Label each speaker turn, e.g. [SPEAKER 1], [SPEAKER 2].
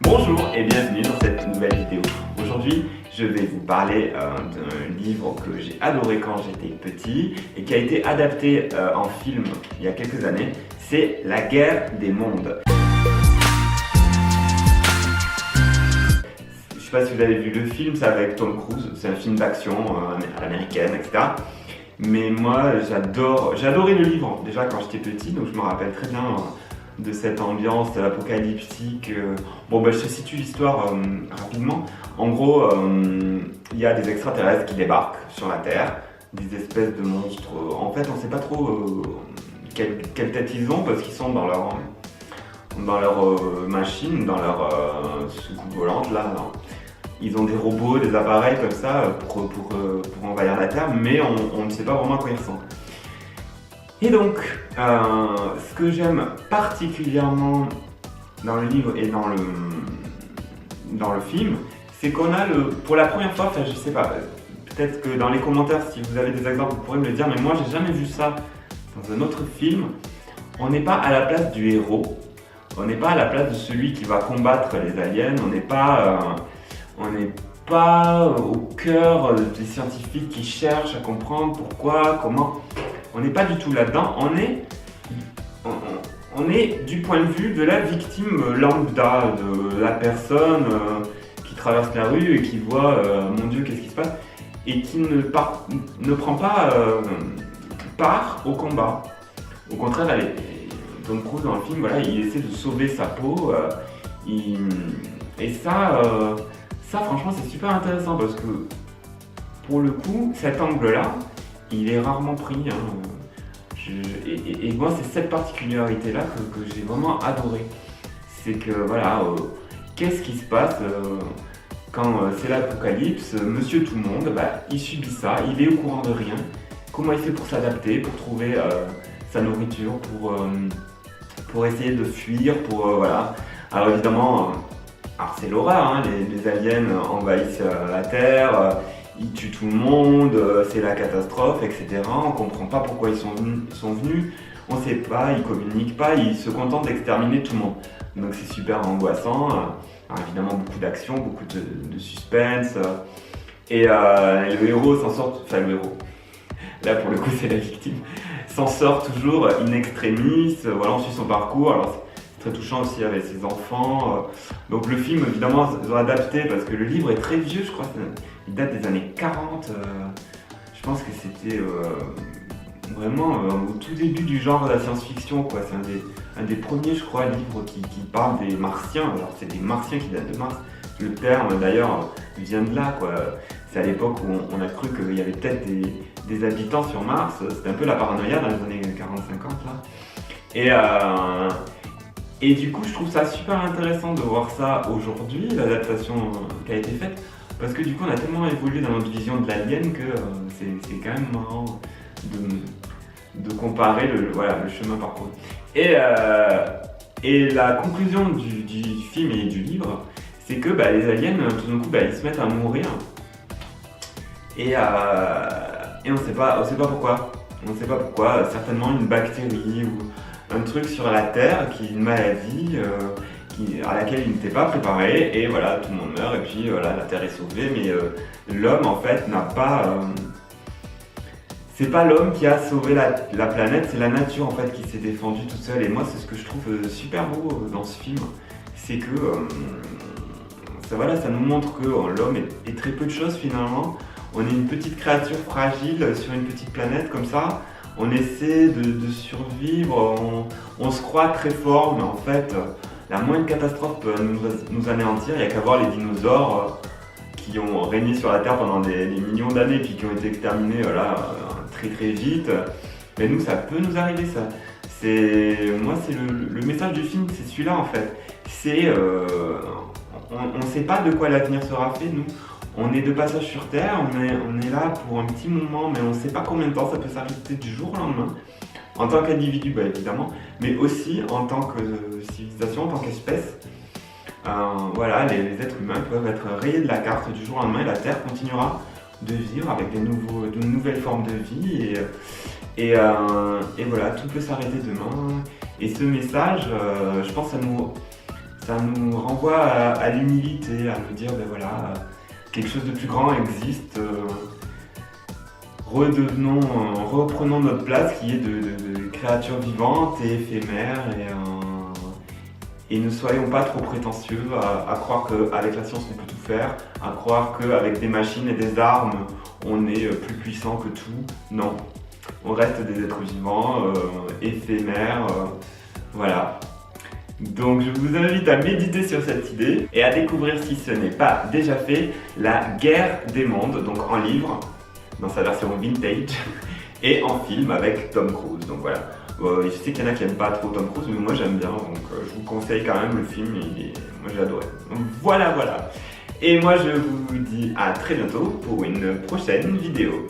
[SPEAKER 1] Bonjour et bienvenue dans cette nouvelle vidéo. Aujourd'hui, je vais vous parler d'un livre que j'ai adoré quand j'étais petit et qui a été adapté en film il y a quelques années. C'est La Guerre des Mondes. Je ne sais pas si vous avez vu le film, c'est avec Tom Cruise. C'est un film d'action à l'américaine, etc. Mais moi, j'ai adoré le livre déjà quand j'étais petit, donc je me rappelle très bien de cette ambiance apocalyptique. Je te situe l'histoire rapidement. En gros, il y a des extraterrestres qui débarquent sur la Terre, des espèces de monstres. En fait, on ne sait pas trop quelle tête ils ont parce qu'ils sont dans leur machine, dans leur soucoupe volante là. Ils ont des robots, des appareils comme ça pour envahir la Terre, mais on ne sait pas vraiment à quoi ils ressemblent. Et donc, ce que j'aime particulièrement dans le livre et dans le film, c'est qu'on a pour la première fois, je sais pas, peut-être que dans les commentaires, si vous avez des exemples, vous pourrez me le dire, mais moi j'ai jamais vu ça dans un autre film. On n'est pas à la place du héros, on n'est pas à la place de celui qui va combattre les aliens, on n'est pas au cœur des scientifiques qui cherchent à comprendre pourquoi, comment. On n'est pas du tout là-dedans, on est du point de vue de la victime lambda, de la personne qui traverse la rue et qui voit mon Dieu, qu'est-ce qui se passe, et qui ne prend pas part au combat. Au contraire, Tom Cruise dans le film, voilà, il essaie de sauver sa peau, et ça, franchement, c'est super intéressant parce que pour le coup, cet angle-là, il est rarement pris. Et moi, c'est cette particularité-là que j'ai vraiment adoré. C'est que, voilà, qu'est-ce qui se passe quand c'est l'apocalypse? Monsieur Tout-le-Monde, il subit ça, il est au courant de rien. Comment il fait pour s'adapter, pour trouver sa nourriture, pour essayer de fuir, voilà. Alors évidemment, c'est l'horreur, les aliens envahissent la Terre, ils tuent tout le monde, c'est la catastrophe, etc. On ne comprend pas pourquoi ils sont venus, on ne sait pas, ils ne communiquent pas, ils se contentent d'exterminer tout le monde. Donc c'est super angoissant. Alors évidemment beaucoup d'action, beaucoup de suspense. Et le héros s'en sort, enfin le héros, là pour le coup c'est la victime, s'en sort toujours in extremis. Voilà, on suit son parcours. Alors, très touchant aussi avec ses enfants. Donc le film, évidemment, ils ont adapté parce que le livre est très vieux, je crois, il date des années 40. Je pense que c'était vraiment au tout début du genre de la science-fiction, quoi. C'est un des premiers, je crois, livres qui parle des martiens. Alors c'est des martiens qui datent de Mars. Le terme, d'ailleurs, vient de là, quoi. C'est à l'époque où on a cru qu'il y avait peut-être des habitants sur Mars. C'était un peu la paranoïa dans les années 40-50, là. Et du coup, je trouve ça super intéressant de voir ça aujourd'hui, l'adaptation qui a été faite, parce que du coup, on a tellement évolué dans notre vision de l'alien que c'est quand même marrant de comparer le chemin parcouru. Et la conclusion du film et du livre, c'est que les aliens, tout d'un coup, ils se mettent à mourir, et on sait pas pourquoi. On ne sait pas pourquoi, certainement une bactérie ou un truc sur la Terre, une maladie à laquelle il n'était pas préparé, et voilà, tout le monde meurt, et puis voilà, la Terre est sauvée, mais l'homme en fait n'a pas... c'est pas l'homme qui a sauvé la planète, c'est la nature en fait qui s'est défendue toute seule, et moi c'est ce que je trouve super beau dans ce film, c'est que ça nous montre que l'homme est très peu de choses finalement. On est une petite créature fragile sur une petite planète comme ça. On essaie de survivre, on se croit très fort, mais en fait, la moindre catastrophe peut nous anéantir. Il n'y a qu'à voir les dinosaures qui ont régné sur la Terre pendant des millions d'années, puis qui ont été exterminés très très vite. Mais nous, ça peut nous arriver, ça. Moi, c'est le message du film, c'est celui-là en fait. On ne sait pas de quoi l'avenir sera fait, nous. On est de passage sur Terre, on est là pour un petit moment, mais on ne sait pas combien de temps ça peut s'arrêter du jour au lendemain. En tant qu'individu, évidemment, mais aussi en tant que civilisation, en tant qu'espèce. Les êtres humains peuvent être rayés de la carte du jour au lendemain et la Terre continuera de vivre avec de nouvelles formes de vie. Et voilà, tout peut s'arrêter demain. Et ce message, je pense, Ça nous renvoie à l'humilité, à nous dire, ben voilà, quelque chose de plus grand existe. Reprenons notre place qui est de créatures vivantes et éphémères et ne soyons pas trop prétentieux à croire qu'avec la science on peut tout faire, à croire qu'avec des machines et des armes on est plus puissant que tout. Non, on reste des êtres vivants, éphémères, voilà. Donc je vous invite à méditer sur cette idée et à découvrir, si ce n'est pas déjà fait, La Guerre des mondes, donc en livre, dans sa version vintage, et en film avec Tom Cruise. Donc voilà, je sais qu'il y en a qui n'aiment pas trop Tom Cruise, mais moi j'aime bien, donc je vous conseille quand même le film, moi j'ai adoré. Donc voilà. Et moi je vous dis à très bientôt pour une prochaine vidéo.